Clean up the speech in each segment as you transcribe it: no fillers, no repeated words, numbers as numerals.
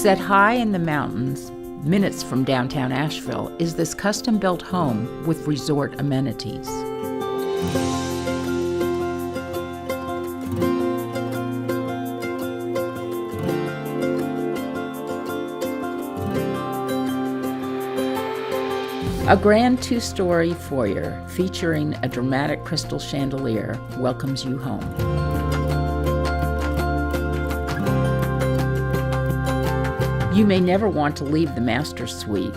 Set high in the mountains, minutes from downtown Asheville, is this custom-built home with resort amenities. A grand two-story foyer featuring a dramatic crystal chandelier welcomes you home. You may never want to leave the master suite,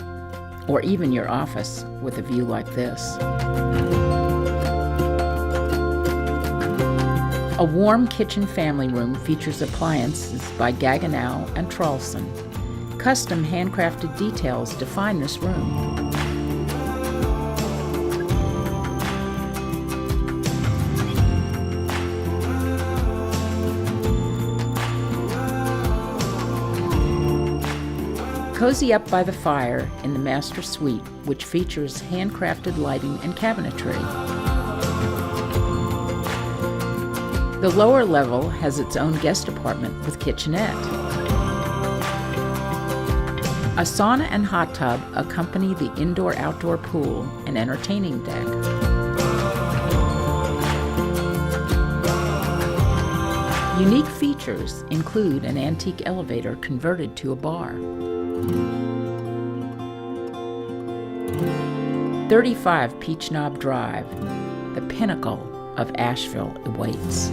or even your office, with a view like this. A warm kitchen family room features appliances by Gaggenau and Trolson. Custom handcrafted details define this room. Cozy up by the fire in the master suite, which features handcrafted lighting and cabinetry. The lower level has its own guest apartment with kitchenette. A sauna and hot tub accompany the indoor-outdoor pool and entertaining deck. Unique features include an antique elevator converted to a bar. 35 Peach Knob Drive, the pinnacle of Asheville, awaits.